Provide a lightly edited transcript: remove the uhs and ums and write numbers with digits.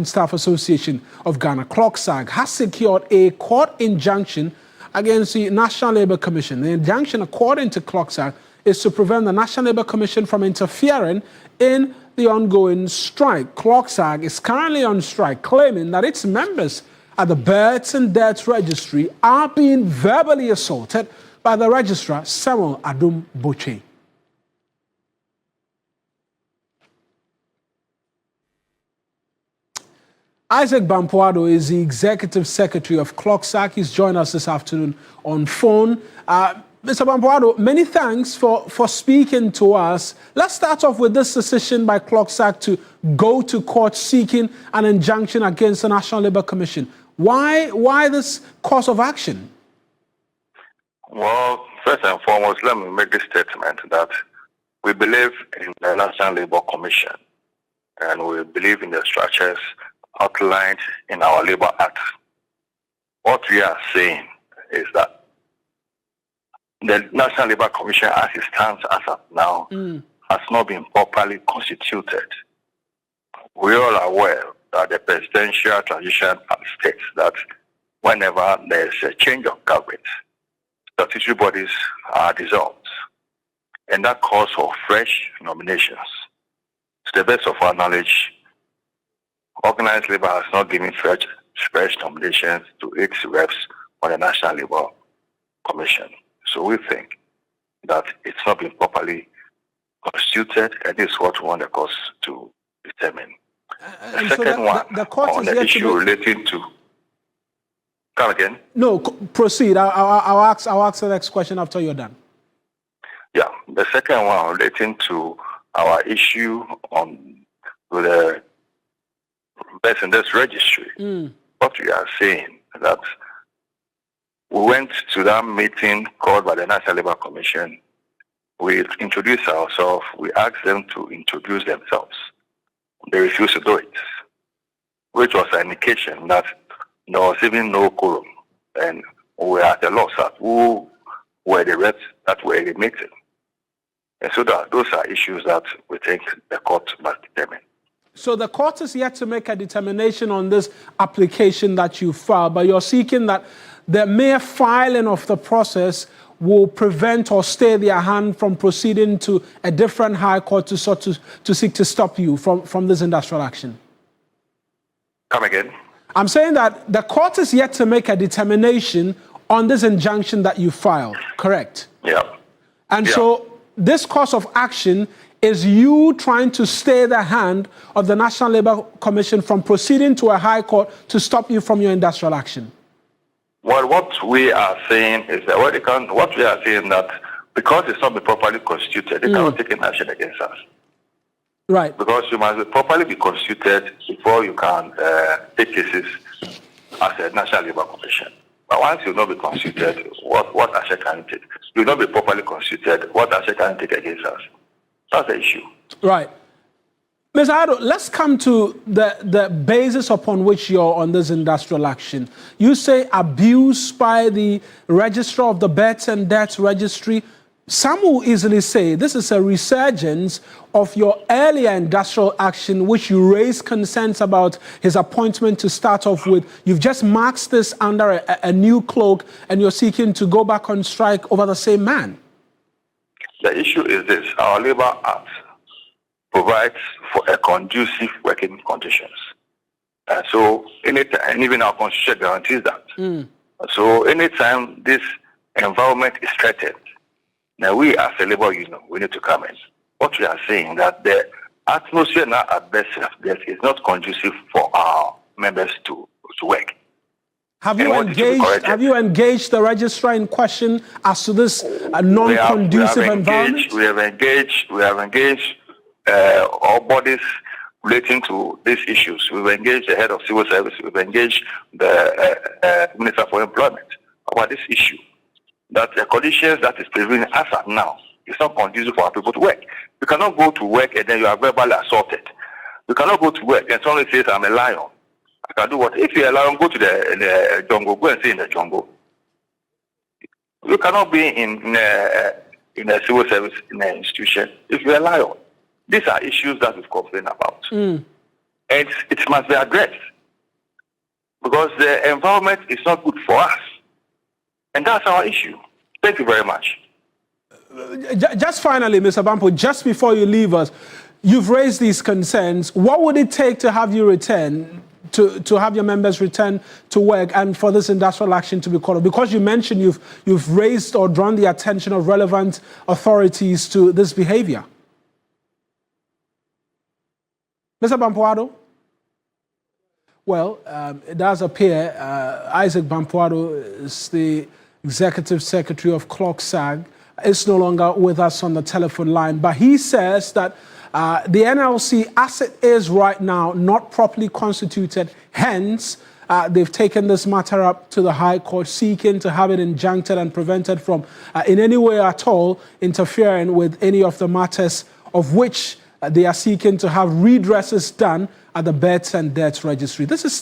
Staff Association of Ghana, CLOGSAG, has secured a court injunction against the National Labour Commission. The injunction, according to CLOGSAG, is to prevent the National Labour Commission from interfering in the ongoing strike. CLOGSAG is currently on strike, claiming that its members at the Births and Deaths Registry are being verbally assaulted by the registrar, Samuel Adum Boche. Isaac Bampoado is the Executive Secretary of CLOGSAG. He's joined us this afternoon on phone. Mr. Bampoado, many thanks for speaking to us. Let's start off with this decision by CLOGSAG to go to court seeking an injunction against the National Labour Commission. Why this course of action? Well, first and foremost, let me make this statement that we believe in the National Labour Commission and we believe in the structures outlined in our Labour Act. What we are saying is that the National Labour Commission, as it stands as of now, has not been properly constituted. We are all aware that the presidential transition states that whenever there is a change of government, statutory bodies are dissolved, and that calls for fresh nominations. To the best of our knowledge, organized labor has not given fresh nominations to its reps on the National Labour Commission. So we think that it's not been properly constituted, and this is what we want the courts to determine. The second one on the issue relating to... Come again? No, proceed. I'll ask the next question after you're done. Yeah, the second one relating to our issue on with the Births and Deaths Registry. What we are saying is that we went to that meeting called by the National Labour Commission. We introduced ourselves. We asked them to introduce themselves. They refused to do it, which was an indication that there was even no quorum. And we were at a loss at who were the reps that were in the meeting. And so those are issues that we think the court must determine. So the court is yet to make a determination on this application that you filed, but you're seeking that the mere filing of the process will prevent or stay their hand from proceeding to a different high court to seek to stop you from this industrial action. Come again? I'm saying that the court is yet to make a determination on this injunction that you filed, correct? Yeah. And so this course of action is you trying to stay the hand of the National Labour Commission from proceeding to a high court to stop you from your industrial action. Well, what we are saying is that what we are saying that because it's not been properly constituted, they cannot take an action against us. Right. Because you must properly be constituted before you can take cases as a National Labour Commission. But once you not be constituted, what action can you take? You will not be properly constituted, what action can you take against us? That's the issue. Right. Mr. Ado, let's come to the basis upon which you're on this industrial action. You say abuse by the registrar of the Births and Deaths Registry. Some will easily say this is a resurgence of your earlier industrial action, which you raised concerns about his appointment to start off with. You've just masked this under a new cloak, and you're seeking to go back on strike over the same man. The issue is this: our Labour Act provides for a conducive working conditions. So anytime, and even our constitution guarantees that. So anytime this environment is threatened, now we as a labor union, we need to come in. What we are saying that the atmosphere now at best is not conducive for our members to work. Have you engaged the registrar in question as to this non-conducive environment? We have engaged all bodies relating to these issues. We've engaged the head of civil service. We've engaged the Minister for Employment about this issue. That the conditions that is prevailing as of now is not conducive for our people to work. You cannot go to work and then you are verbally assaulted. You cannot go to work and someone says, I'm a lion. I can do what? If you're a lion, go to the jungle. Go and stay in the jungle. You cannot be in a civil service in an institution if you're a lion. These are issues that we've complained about. and it must be addressed because the environment is not good for us. And that's our issue. Thank you very much. Just finally, Mr. Bampo, just before you leave us, you've raised these concerns. What would it take to have you return, to have your members return to work and for this industrial action to be called? Because you mentioned you've raised or drawn the attention of relevant authorities to this behavior. Mr. Bampoado? Well, it does appear Isaac Bampoado is the Executive Secretary of CLOGSAG, is no longer with us on the telephone line, but he says that the NLC, as it is right now, not properly constituted, hence they've taken this matter up to the High Court, seeking to have it injuncted and prevented from in any way at all interfering with any of the matters of which they are seeking to have redresses done at the Births and Deaths Registry. This is